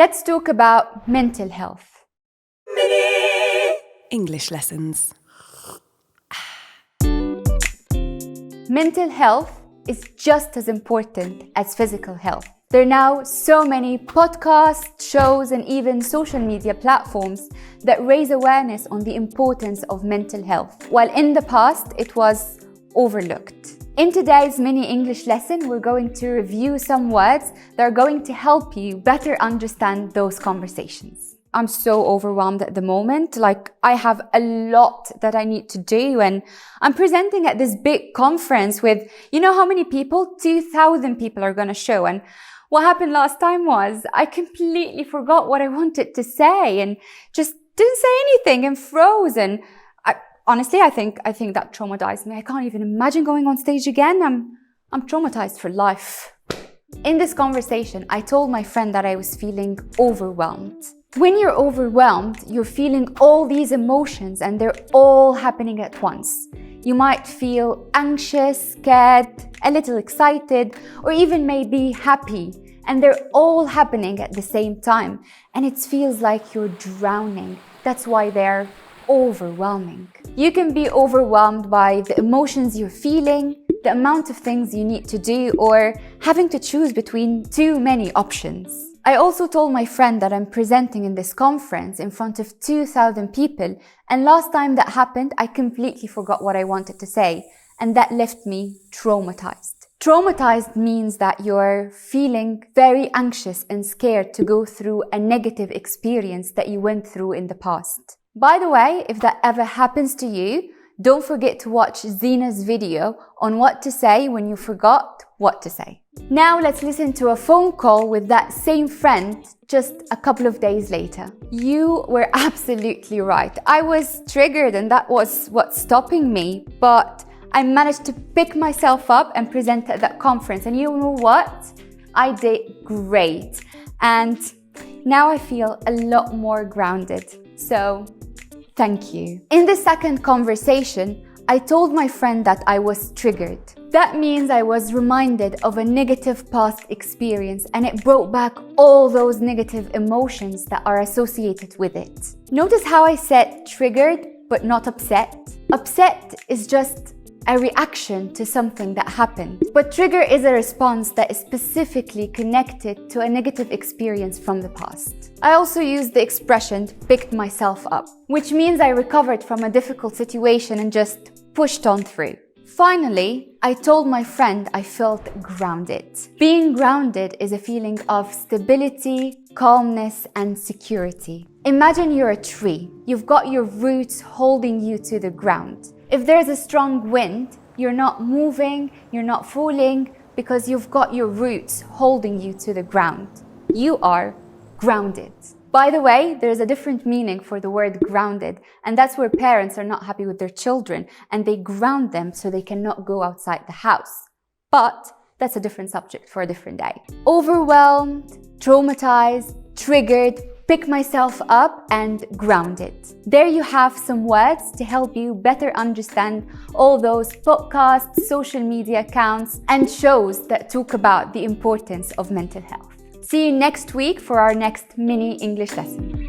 Let's talk about mental health. Mini English lessons. Mental health is just as important as physical health. There are now so many podcasts, shows, and even social media platforms that raise awareness on the importance of mental health, while in the past it was overlooked. In today's mini English lesson, we're going to review some words that are going to help you better understand those conversations. I'm so overwhelmed at the moment. I have a lot that I need to do, and I'm presenting at this big conference with, you know how many people? 2,000 people are going to show. And what happened last time was I completely forgot what I wanted to say and just didn't say anything and froze. And honestly, I think that traumatized me. I can't even imagine going on stage again. I'm traumatized for life. In this conversation, I told my friend that I was feeling overwhelmed. When you're overwhelmed, you're feeling all these emotions and they're all happening at once. You might feel anxious, scared, a little excited, or even maybe happy. And they're all happening at the same time. And it feels like you're drowning. That's why they're overwhelming. You can be overwhelmed by the emotions you're feeling, the amount of things you need to do, or having to choose between too many options. I also told my friend that I'm presenting in this conference in front of 2,000 people, and last time that happened, I completely forgot what I wanted to say, and that left me traumatized. Traumatized means that you're feeling very anxious and scared to go through a negative experience that you went through in the past. By the way, if that ever happens to you, don't forget to watch Zina's video on what to say when you forgot what to say. Now let's listen to a phone call with that same friend just a couple of days later. You were absolutely right. I was triggered and that was what's stopping me, but I managed to pick myself up and present at that conference. And you know what? I did great. And now I feel a lot more grounded. So thank you. In the second conversation, I told my friend that I was triggered. That means I was reminded of a negative past experience and it brought back all those negative emotions that are associated with it. Notice how I said triggered but not upset? Upset is just a reaction to something that happened. But trigger is a response that is specifically connected to a negative experience from the past. I also used the expression picked myself up, which means I recovered from a difficult situation and just pushed on through. Finally, I told my friend I felt grounded. Being grounded is a feeling of stability, calmness, and security. Imagine you're a tree. You've got your roots holding you to the ground. If there's a strong wind, you're not moving, you're not falling, because you've got your roots holding you to the ground. You are grounded. By the way, there's a different meaning for the word grounded, and that's where parents are not happy with their children and they ground them so they cannot go outside the house. But that's a different subject for a different day. Overwhelmed, traumatized, triggered, pick myself up, and grounded. There you have some words to help you better understand all those podcasts, social media accounts, and shows that talk about the importance of mental health. See you next week for our next mini English lesson.